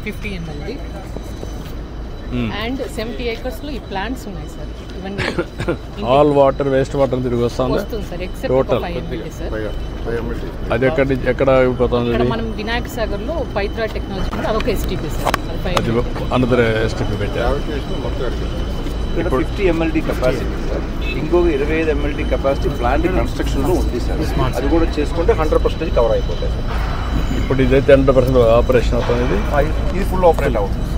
50 ml and 70 acres లో ఈ plants ఉన్నాయి సార్. ఇవన్నీ ఆల్ వాటర్ వేస్ట్ వాటర్ తిరిగి వస్తుంది సార్ ఎక్సెప్ట్ 5 ml సార్. అది ఎక్కడ అయిపోతుంది? ఇక్కడ మనం వినాయక సాగర్ లో పైత్రా టెక్నాలజీ ఉంది, అదొక ఎస్టీపీ సార్. అది అనదర్ ఎస్టీపీ పెట్టారు. ఇక్కడ 50 ml కెపాసిటీ సార్, ఇంకొక 25 ml కెపాసిటీ ప్లాంట్ కన్స్ట్రక్షన్లో ఉంది సార్. అది కూడా చేసుకుంటే 100% కవర్ అయిపోతాయి సార్. ఇప్పుడు ఇదైతే 100% ఆపరేషన్ అవుతుంది. ఇది ఫుల్ ఆపరేట్ అవుతుంది సార్.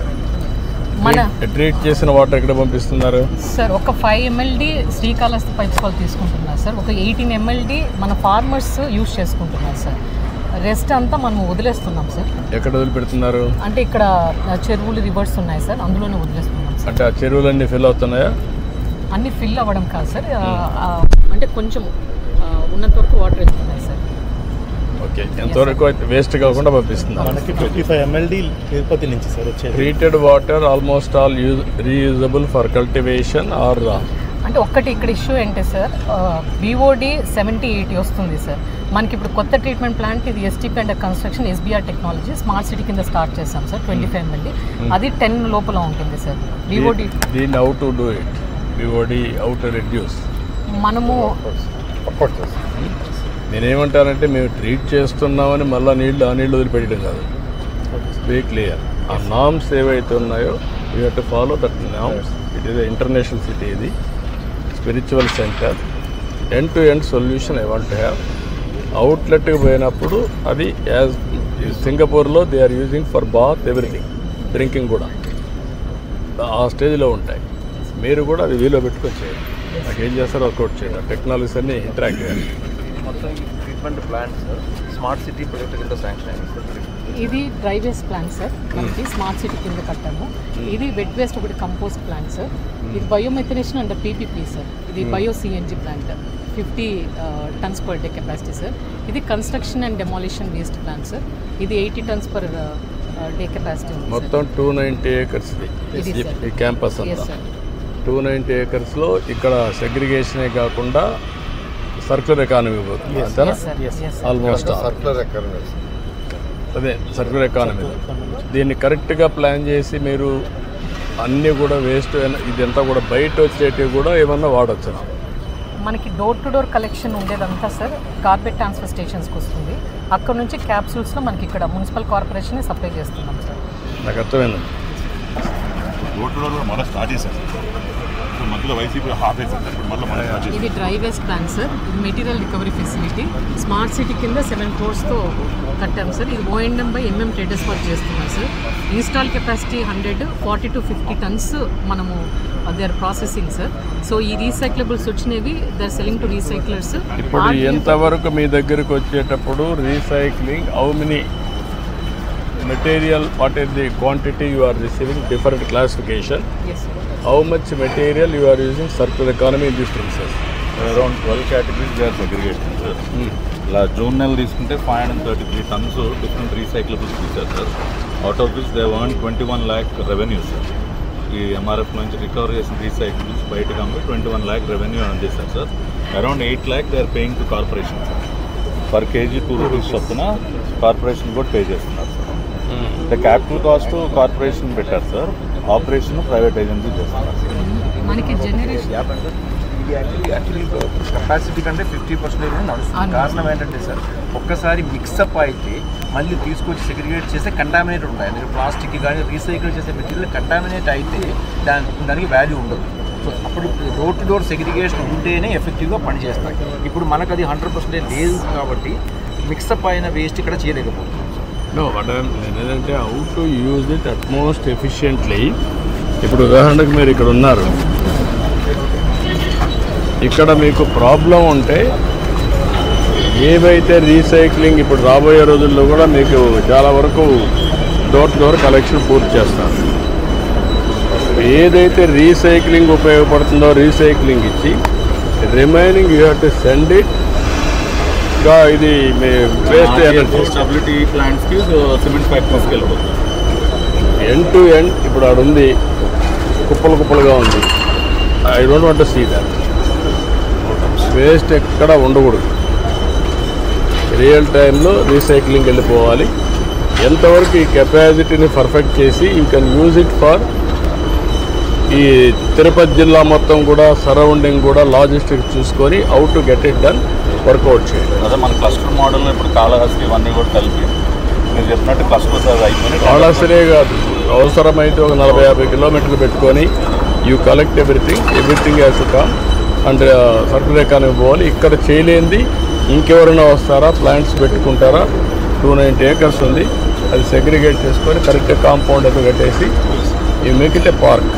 మన ట్రీట్ చేసిన వాటర్ ఎక్కడ పంపిస్తున్నారు సార్? ఒక 5 ml శ్రీకాళహస్తి పైప్స్ వాళ్ళు తీసుకుంటున్నారు సార్. ఒక 18 ml మన ఫార్మర్స్ యూజ్ చేసుకుంటున్నారు సార్. రెస్ట్ అంతా మనం వదిలేస్తున్నాం సార్. ఎక్కడ వదిలిపెడుతున్నారు అంటే ఇక్కడ చెరువులు రివర్స్ ఉన్నాయి సార్, అందులోనే వదిలేస్తున్నాం సార్. అంటే ఆ చెరువులన్నీ ఫిల్ అవుతున్నాయా? అన్నీ ఫిల్ అవ్వడం కాదు సార్, అంటే కొంచెం ఉన్నంత వరకు వాటర్ వెళ్తున్నాయి సార్. ఓకే, ఎంతవరకు వేస్ట్ కాకుండా పంపిస్తున్నారు. మనకి 25 ml తిరుపతి నుంచి సార్ వచ్చేది. Treated water almost all reusable for cultivation or అంటే ఒక్కటి ఇక్కడ ఇష్యూ ఏంటి సార్, BOD 70-80 వస్తుంది సార్. మనకి ఇప్పుడు కొత్త ట్రీట్మెంట్ ప్లాంట్ ఇది STP and construction SBR technology smart city కింద స్టార్ట్ చేస్తాం సార్. 25 ml అది 10 లోపల ఉంటుంది సార్. BOD దీన్ని how to do it? BOD how to reduce? మనము నేనేమంటానంటే మేము ట్రీట్ చేస్తున్నామని మళ్ళీ ఆ నీళ్ళు వదిలిపెట్టడం కాదు. Be clear. ఆ నామ్స్ ఏవైతే ఉన్నాయో we have to follow that norms. It is international city, ఇది spiritual centre. End to end solution I want to have. అవుట్లెట్కి పోయినప్పుడు అది యాజ్ సింగపూర్లో they are using for bath everything, drinking కూడా ఆ స్టేజ్లో ఉంటాయి. మీరు కూడా అది వీలో పెట్టుకొని చేయండి. నాకు ఏం చేస్తారో వర్కౌట్ చేయండి. టెక్నాలజీస్ అన్ని ఇంటరాక్ట్ చేయాలి. మొత్తం ఈ treatment plant sir smart city project కింద శాంక్షన్ అయింది సార్. ఇది డ్రై వేస్ట్ ప్లాంట్ సార్, మనకి స్మార్ట్ సిటీ కింద కట్టాము. ఇది వెట్ వేస్ట్ ఒకటి కంపోస్ట్ ప్లాంట్ సార్. ఇది బయోమెథనేషన్ అండ్ PPP సార్. ఇది bio CNG plant 50 tons per day capacity sir. ఇది construction and demolition waste plant sir. ఇది 80 tons per day కెపాసిటీ ఉంది. మొత్తం 290 acres ఈ క్యాంపస్ అంతా. 290 acresలో ఇక్కడ సెగ్రిగేషనే కాకుండా సర్క్యులర్ ఎకానమీ పోతుంది అంతేనా? Almost circular economy. అదే సర్క్యులర్ ఎకానమీ. దీన్ని కరెక్ట్గా ప్లాన్ చేసి మీరు అన్నీ కూడా వేస్ట్ ఇదంతా కూడా బయట వచ్చేటివి కూడా ఏమన్నా వాడచ్చు. మనకి డోర్ టు డోర్ కలెక్షన్ ఉండేదంతా సార్ గార్బేజ్ ట్రాన్స్ఫర్ స్టేషన్స్కి వస్తుంది. అక్కడ నుంచి క్యాప్సూల్స్లో మనకి ఇక్కడ మున్సిపల్ కార్పొరేషన్ సప్లై చేస్తున్నాం సార్. నాకు అర్థమైంది. డోర్ టు డోర్ మళ్ళీ స్టార్ట్ చేశారు. మధ్యలో వైసీపీ హాఫ్ ఇది డ్రై వేస్ట్ ప్లాంట్ సార్. ఇది material recovery facility smart city కింద 7 crores కట్టాం సార్. ఇది O&M by MM traders work చేస్తున్నాం sir. Install capacity 100, 40 to 50 tons మనము they are processing sir. So ఈ రీసైక్లబుల్స్ వచ్చినవి they are selling to recyclers. ఇప్పుడు ఎంతవరకు మీ దగ్గరకు వచ్చేటప్పుడు recycling how many material, what is the quantity you are receiving, different classification? Yes sir. How much material you are using circular economy in these premises? Around 12 categories they are segregated sir. ఇలా June నెల తీసుకుంటే 533 tons different recyclables తీశారు sir. Out of this they want 21 lakh revenue sir. ఈ MRF నుంచి recover చేసిన recyclables బయటకు అమ్మి 21 lakh revenue అందిస్తారు sir. Around 8 lakh they are paying to corporation sir. Per KG 2 rupees చొప్పున కార్పొరేషన్ కూడా పే చేస్తున్నారు sir. The capital cost corporation పెట్టారు సార్, ఆపరేషన్ ప్రైవేట్ ఏజెన్సీ చేస్తున్నారు. మనకి జనరేషన్ ఇది యాక్చువల్లీ కెపాసిటీ కంటే 50% నడుస్తుంది. కారణం ఏంటంటే సార్ ఒక్కసారి మిక్సప్ అయితే మళ్ళీ తీసుకొచ్చి సెగ్రిగేట్ చేస్తే కంటామినేట్ ఉంటాయి. అందుకే ప్లాస్టిక్ కానీ రీసైకిల్ చేసే మెటీరియల్ కంటామినేట్ అయితే దానికి వాల్యూ ఉండదు. సో అప్పుడు డోర్ టు డోర్ సెగ్రిగేషన్ ఉంటేనే ఎఫెక్టివ్గా పనిచేస్తాయి. ఇప్పుడు మనకు అది 100% లేదు కాబట్టి మిక్సప్ అయిన వేస్ట్ ఇక్కడ చేయలేకపోతుంది. నో బట్ ఏంటంటే how to use it utmost efficiently. ఇప్పుడు ఉదాహరణకు మీరు ఇక్కడ ఉన్నారు, ఇక్కడ మీకు ప్రాబ్లం ఉంటే ఏవైతే రీసైక్లింగ్ ఇప్పుడు రాబోయే రోజుల్లో కూడా మీకు చాలా వరకు డోర్ టు డోర్ కలెక్షన్ పూర్తి చేస్తారు. ఏదైతే రీసైక్లింగ్ ఉపయోగపడుతుందో రీసైక్లింగ్ ఇచ్చి remaining you have to send it. ఇంకా ఇది వేస్ట్ స్టెబిలిటీ ప్లాంట్స్కి సిమెంట్ ఫ్యాక్టరీస్కి వెళ్ళిపోతుంది. ఎండ్ టు ఎండ్ ఇప్పుడు ఆడ ఉంది, కుప్పలుగా ఉంది. I don't want to see that. Waste ఎక్కడ ఉండకూడదు. రియల్ టైంలో రీసైక్లింగ్ వెళ్ళిపోవాలి. ఎంతవరకు ఈ కెపాసిటీని పర్ఫెక్ట్ చేసి you can use it for ఈ తిరుపతి జిల్లా మొత్తం కూడా సరౌండింగ్ కూడా లాజిస్టిక్స్ చూసుకొని how to get it done work out చేయండి. అదే మన క్లస్టర్ మోడల్ ఇప్పుడు కాళహస్తి ఇవన్నీ కూడా కలిపి మీరు చెప్పినట్టు క్లస్టర్స్ అది అయిపోయి కాళహస్తినే కాదు, అవసరమైతే ఒక 40-50 కిలోమీటర్లు పెట్టుకొని you collect everything has to come and circular economy పోవాలి. ఇక్కడ చేయలేంది ఇంకెవరైనా వస్తారా, ప్లాంట్స్ పెట్టుకుంటారా? 290 acres ఉంది, అది సెగ్రిగేట్ చేసుకొని కరెక్ట్గా కాంపౌండ్ అది కట్టేసి you make it A park,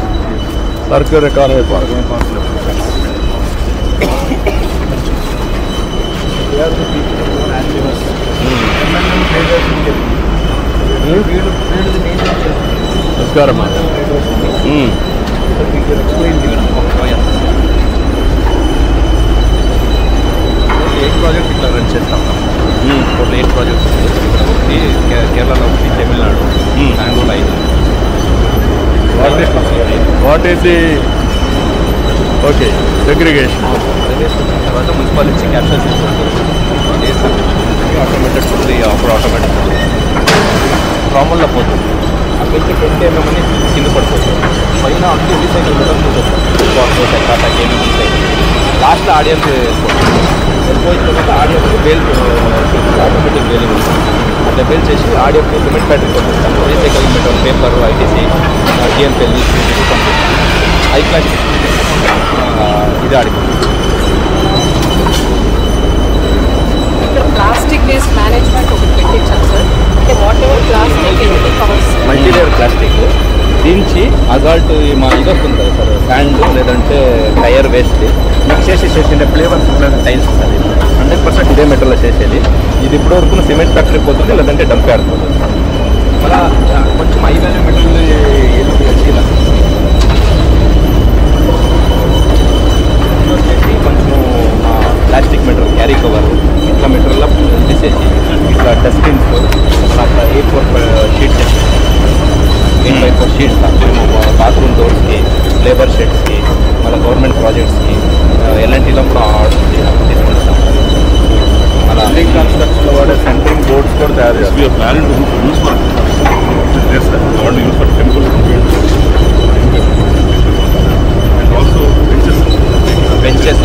circular economy park. నమస్కారం. ప్రాజెక్ట్ ఇట్లా రన్ చేస్తాం. టోటల్ 8 ప్రాజెక్ట్స్ ఒకటి కేరళలో, ఒకటి Tamil Nadu, Bengaluru 5. What is the okay segregation? తర్వాత మున్సిపాలిటీ క్యాప్చర్ చేస్తాం. ఆటోమేటెడ్ ఉంది, అప్పుడు ఆటోమేటిక్ రాముల్లో పోతుంది. అక్కడి నుంచి 20 mm అని కింద పడిపోతుంది. పైన అన్ని recycle material Tata gaming recycle. లాస్ట్లో ఆడియన్స్ వెళ్ళిపోయిన తర్వాత ఆడియన్స్ బేల్ ఆటోమేటిక్ బేలింగ్ ఉంటుంది. అట్లా బేల్ చేసి ఆడియన్స్ సిమెంట్ ప్యాటర్న్ పంపిస్తాను. రీసైకిల్ మెటీరియల్, పేపర్, ఐటీసీ, జిఎన్పెల్ పంపిస్తాను. హై క్లాస్ ఇది ఆడిపోతుంది. ఇక్కడ ప్లాస్టిక్ వేస్ట్ మేనేజ్మెంట్ ఒకటి పెట్టించాను సార్. అంటే whatever plastic covers, multilayer plastic దించి అజాల్ట్ మా ఇది వస్తుంది కదా సార్, శాండ్ లేదంటే టైర్ వేస్ట్ మిక్స్ చేసేసిండే ఫ్లేవర్స్ టైల్స్ అది 100% ఇదే మెటీరియల్ చేసేది. ఇది ఇప్పుడు వరకు సిమెంట్ ఫ్యాక్టరీ పోతుంది, లేదంటే డంప్ యార్డ్ పోతుంది. మళ్ళీ కొంచెం హై వాల్యూ మెటీరియల్ వచ్చింది వచ్చేసి కొంచెము ప్లాస్టిక్ మెటీరియల్, క్యారీ కవర్ ఇట్లా మెటీరియల్ తీసేసి ఇట్లా డస్ట్బిన్స్ అట్లా A4 sheets 8x4 sheets bathroom డోర్స్కి, లేబర్ షెడ్స్కి, మళ్ళీ గవర్నమెంట్ ప్రాజెక్ట్స్కి, ఎల్ఎన్టీలో కూడా తీసుకుంటాం. అలా బిల్డింగ్ కన్స్ట్రక్షన్లో వాడే సెంటరింగ్ బోర్డ్స్ కూడా తయారు చేస్తారు. Plan use for use for temple and also benches,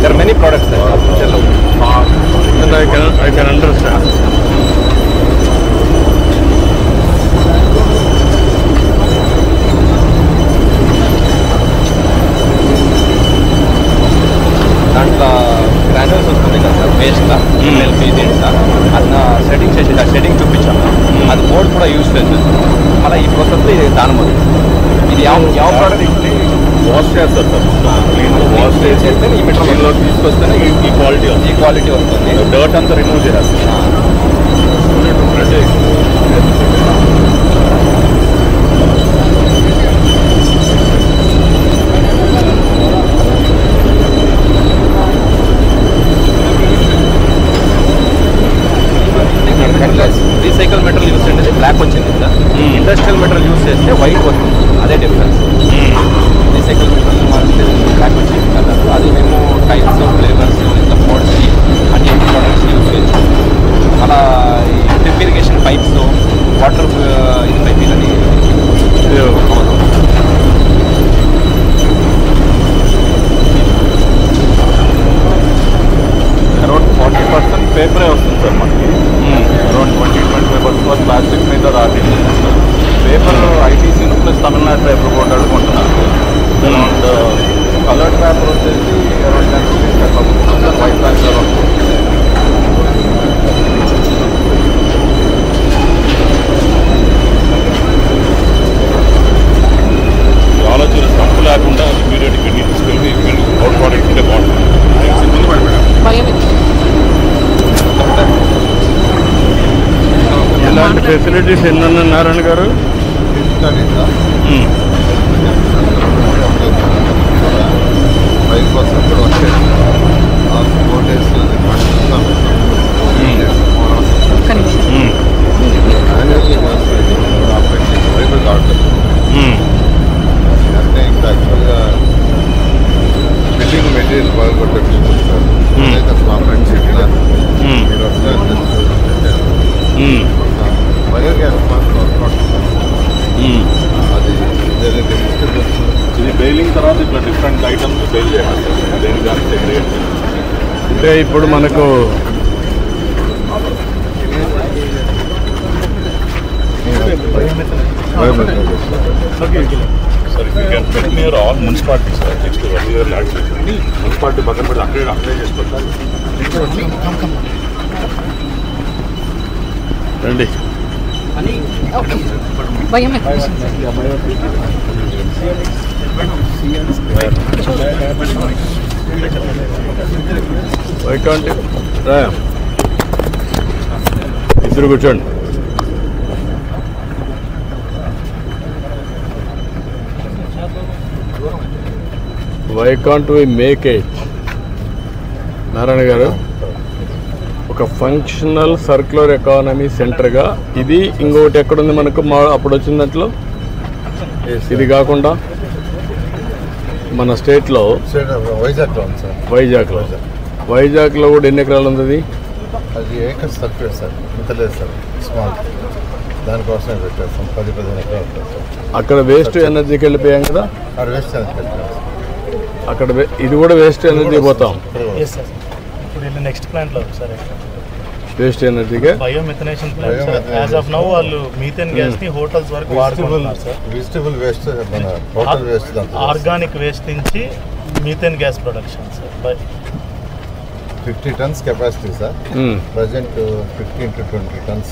there are many products there. And I can understand. దాంట్లో గ్రాన్యూల్స్ వస్తుంది కదా సార్, వేస్ట్ ఎల్పీ దీంట్లో అట్లా సెట్టింగ్ చేసి సెట్టింగ్ చూపించాము. అది బోర్డు కూడా యూజ్ చేస్తుంది. మళ్ళీ ఈ ప్రాసెస్లో ఇది దానం ఇది ಯಾವ ప్రోడక్ట్ వాష్ చేస్తారు సార్. క్లీన్గా వాష్ చేస్తే ఈ మెటీరియల్లో తీసుకొస్తేనే ఈ క్వాలిటీ వస్తుంది. డర్ట్ అంతా రిమూవ్ చేస్తారు. రీసైకిల్ మెటీరియల్ యూస్ చేస్తే బ్లాక్ వచ్చింది కదా, ఇండస్ట్రియల్ మెటీరియల్ యూస్ చేస్తే వైట్ వస్తుంది. అదే డిఫరెన్స్. రీసైకిల్ మెటీరియల్ మారితే బ్లాక్ వచ్చింది కదా, అది మేము టైల్స్, ఫ్లేవర్స్, ఇట్లా బోర్డ్స్ అన్ని ప్రోడక్ట్స్ యూస్ చేయొచ్చు. అలా ఈ డ్రిప్ ఇరిగేషన్ పైప్స్, వాటర్ ఇది పైప్ అని అరౌండ్ 40% పేపరే వస్తుంది సార్ మనకి. అరౌండ్ 20-25% ప్లాస్టిక్ మీద రాలేదు. Paper ITC plus Tamil Nadu paper board అడుగుంటున్నారు. అరౌండ్ కలర్డ్ పేపర్ వచ్చేసి అరౌండ్ 10 వైట్ పేపర్ ఆలోచన తప్పు లేకుండా ఇమీడియట్ ఇక్కడ తీసుకెళ్ళి అవుట్ ప్రోడక్ట్ ఉంటే బాగుంటుంది. ఎలాంటి ఫెసిలిటీస్ ఎన్ని నారాయణ గారు? అంటే ఇంకా యాక్చువల్గా బిల్డింగ్ మెటీరియల్ బాగా కొట్టచ్చు సార్. అయితే ఫ్లాప్ అండ్ షీట్ మీరు వస్తారు తర్వాత ఇట్లా డిఫరెంట్ ఐటమ్స్ బేల్ చేయాలి సార్, దేని దానికి సెగ్రిగేట్ చేయాలి. అంటే ఇప్పుడు మనకు సార్ ఇక్కడ మీరు all municipality sir, next municipality పక్కన పెట్టి అప్లై చేసుకోవాలి. రండి. వైకాంట్ ఇద్దరు కూర్చోండి. Why can't we make it? Narayana garu, ఒక ఫంక్షనల్ సర్క్యులర్ ఎకానమీ సెంటర్గా ఇది ఇంకొకటి ఎక్కడుంది మనకు అప్పుడు వచ్చిన దాంట్లో? ఇది కాకుండా మన స్టేట్లో వైజాగ్లో ఉంది సార్. వైజాగ్లో కూడా ఎన్ని ఎకరాలు ఉంది అది? అది ఏకర్ సర్క్యూట్ సార్, ఇంత లేదు సార్, స్మాల్. దానికోసమే పెట్టారు సార్, 10-15 ఎకరాలు ఉంటుంది సార్. అక్కడ వేస్ట్ ఎనర్జీకి వెళ్ళిపోయాం కదా, అది వేస్ట్ అని పెట్టారు సార్. అక్కడ ఇది కూడా వేస్ట్ ఎనర్జీ పోతాం. ఇప్పుడు నెక్స్ట్ ప్లాంట్లో సార్ వేస్ట్ ఎనర్జీగా బయోమెథనేషన్ ప్లాంట్ యాజ్ ఆఫ్ నౌ వాళ్ళు మీథేన్ గ్యాస్ ని హోటల్స్ వరకు వాడుతున్నారు సార్. వెజిటబుల్ వేస్ట్, మన టోటల్ వేస్ట్, ఆర్గానిక్ వేస్ట్ నుంచి methane gas production sir. 50 tons capacity sir. Present 15 to 20 tons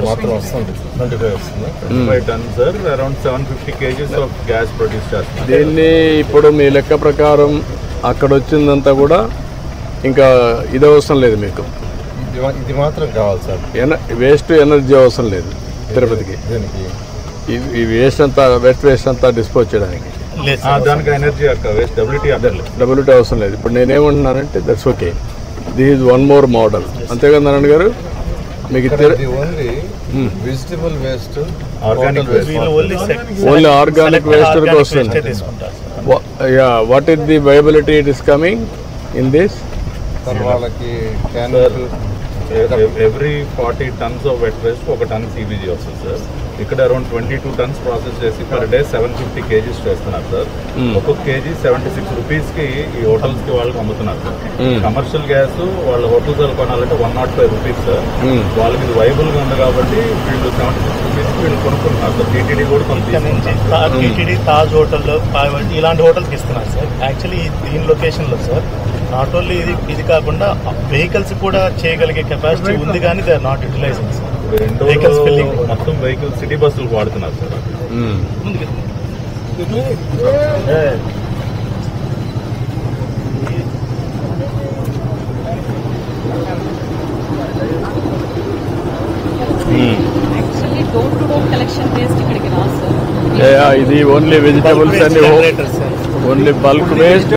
మాత్రం వస్తుంది, 25 వస్తుంది. 25 tons sir, around 750 kgs of gas produce చేస్తుంది. దీన్ని ఇప్పుడు మీ లెక్క ప్రకారం అక్కడ వచ్చిందంతా కూడా ఇంకా ఇది అవసరం లేదు మీకు, ఇది మాత్రం కావాలి సార్. వేస్ట్ ఎనర్జీ అవసరం లేదు తిరుపతికి. దీనికి ఈ వేస్ట్ అంతా వేస్ట్ అంతా డిస్పోజ్ చేయడానికి దానికి ఎనర్జీ వేస్ట్ డబ్ల్యూటీ అవసరం లేదు. ఇప్పుడు నేనేమంటున్నానంటే that's okay, this is one more model. అంతేగా నారాయణ గారు? మీకు only vegetable waste, organic waste, only organic waste వరకు వస్తుంది. What is the viability it is coming in this? వాళ్ళకి every 40 tons of wet waste 1 ton CBG వస్తుంది sir. ఇక్కడ around 22 tons process చేసి per day 750 kgs చేస్తున్నారు sir. ఒక్కొక్క KG 76 రూపీస్కి ఈ హోటల్స్కి వాళ్ళకి అమ్ముతున్నారు సార్. కమర్షియల్ గ్యాస్ వాళ్ళ హోటల్స్ వాళ్ళు కొనాలంటే 105 రూపీస్ సార్. వాళ్ళకి ఇది వైబుల్గా ఉంది కాబట్టి వీళ్ళు 76 రూపీస్కి వీళ్ళు కొనుక్కుంటున్నారు సార్. టీటీడీ కూడా కొనుక్కుంటున్నారు. టీటీడీ తాజ్ హోటల్లో ఇలాంటి హోటల్స్కి ఇస్తున్నారు సార్. యాక్చువల్లీ దీని లొకేషన్లో సార్ నాట్ ఓన్లీ ఇది కాకుండా వెహికల్స్ కూడా చేయగలిగే కెపాసిటీ ఉంది, కానీ they are not utilising sir. Vehicles filling మొత్తం వెహికల్స్ సిటీ బస్సులు వాడుతున్నారు సార్. ఇది only vegetables and only bulk waste.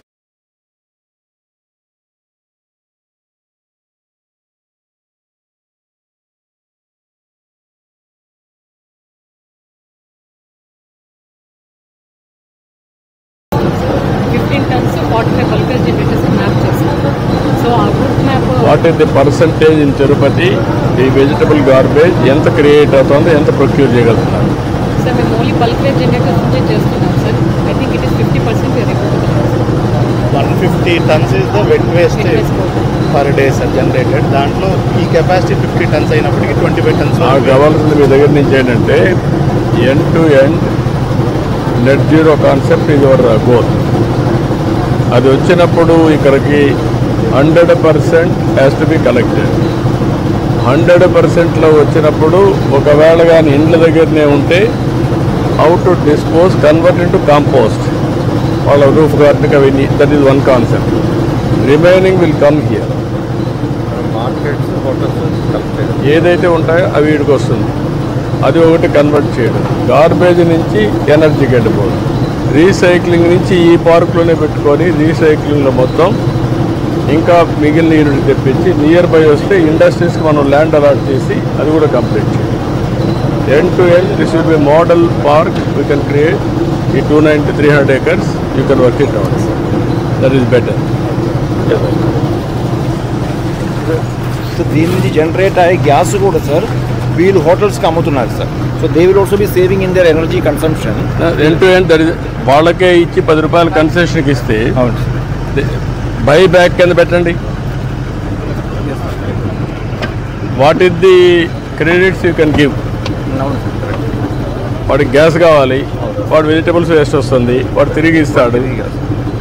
What is the percentage in Tirupati ఈ వెజిటబుల్ గార్బేజ్ ఎంత క్రియేట్ అవుతుందో, ఎంత ప్రొక్యూర్ చేయగలుగుతున్నారు? సార్ మేము ఓన్లీ బల్క్ వేస్ట్ జనరేటర్స్ నుంచే చేస్తున్నాం sir. I think it is 50% 150 tons is the wet waste per day sir generated. దాంట్లో ఈ కెపాసిటీ 50 tons అయినప్పటికీ 25 tons కావాల్సింది మీ దగ్గర నుంచి ఏంటంటే end to end net zero concept ఇది యువర్ గోల్. అది వచ్చినప్పుడు ఇక్కడికి 100% హ్యాస్ టు బి కలెక్టెడ్. 100%లో వచ్చినప్పుడు ఒకవేళ కానీ ఇండ్ల దగ్గరనే ఉంటే how to dispose, convert into compost, వాళ్ళ రూఫ్ గార్డెన్కి అవన్నీ. That is one concept. Remaining will come here. Markets, hotels ఏదైతే ఉంటాయో అవి వీడికి వస్తుంది. అది ఒకటి కన్వర్ట్ చేయడం. గార్బేజ్ నుంచి ఎనర్జీకి వెళ్ళిపోవడం. రీసైక్లింగ్ నుంచి ఈ పార్కులోనే పెట్టుకొని రీసైక్లింగ్లో మొత్తం ఇంకా మిగిలిన యూనిట్ తెప్పించి నియర్ బై వస్తే ఇండస్ట్రీస్కి మనం ల్యాండ్ అలాట్ చేసి అది కూడా కంప్లీట్ చేయాలి. End to end this will be model park. We can create ఈ 290-300 acres. You can work it out. That is better. So దీని నుంచి జనరేట్ అయ్యే గ్యాస్ కూడా సార్ వీళ్ళు హోటల్స్కి అమ్ముతున్నారు sir. So they will also be saving in their energy consumption. End to end వాళ్ళకే ఇచ్చి 10 రూపాయలు కన్సెషన్కి ఇస్తే బై బ్యాక్ కింద పెట్టండి. What is the credits you can give? వాడికి గ్యాస్ కావాలి, వాడు వెజిటబుల్స్ వేస్ట్ వస్తుంది, వాడు తిరిగి ఇస్తాడు,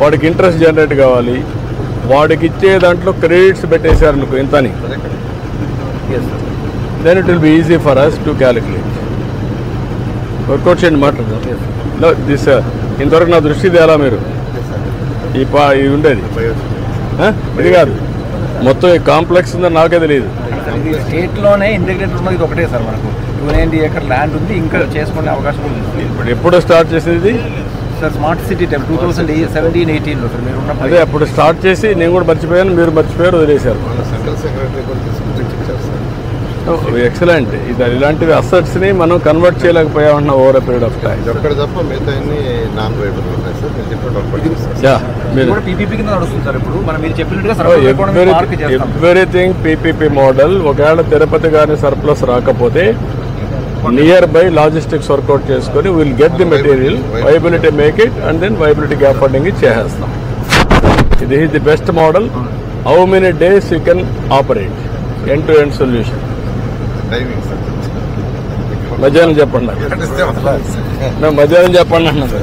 వాడికి ఇంట్రెస్ట్ జనరేట్ కావాలి, వాడికి ఇచ్చే దాంట్లో క్రెడిట్స్ పెట్టేశారు అనుకో ఇంతని, then it will be easy for us to calculate. Work out చేయండి మాట్లాడదాం. దిస్ ఇంతవరకు నా దృష్టి తేలా మీరు ఇది ఉండేది ఇది కాదు, మొత్తం ఈ కాంప్లెక్స్ ఉందని నాకే తెలియదు. స్టేట్లోనే ఇంటిగ్రేటెడ్ ఉన్నది ఇది ఒకటే సార్. మనకు 290 acre ల్యాండ్ ఉంది, ఇంకా చేసుకునే అవకాశం ఉంది. ఇప్పుడు ఎప్పుడు స్టార్ట్ చేసేది సార్ స్మార్ట్ సిటీ 2017-18లో సార్ మీరు ఉన్నప్పుడు. అదే అప్పుడు స్టార్ట్ చేసి నేను కూడా మర్చిపోయాను, మీరు మర్చిపోయారు, వదిలేశారు. సెంట్రల్ సెక్రటరీ కూడా తీసుకొచ్చి చెక్ చేస్తారు. ఎక్సలెంట్. ఇలాంటివి అసెట్స్ని మనం కన్వర్ట్ చేయలేకపోయామన్న ఓవర్ పీరియడ్ ఆఫ్ టైం. ఒక్కడ తప్ప మిగతా నాన్ వైబుల్ ఉన్నాయి సార్. నేను చెప్పినట్టు పీపీపీ కింద నడుస్తుంది సార్. ఇప్పుడు మనం మీరు చెప్పినట్టుగా ఎవ్రీథింగ్ పీపీపీ మోడల్. ఒకవేళ తిరుపతి కానీ సర్ప్లస్ రాకపోతే నియర్ బై లాజిస్టిక్స్ వర్కౌట్ చేసుకొని will get the material, viability make it, and then viability gap funding చేసేస్తాం. ఇది is the best model. How many days you can operate end to end solution. Timing sir మధ్యాహ్నం చెప్పండి, మధ్యాహ్నం చెప్పండి అన్నారు.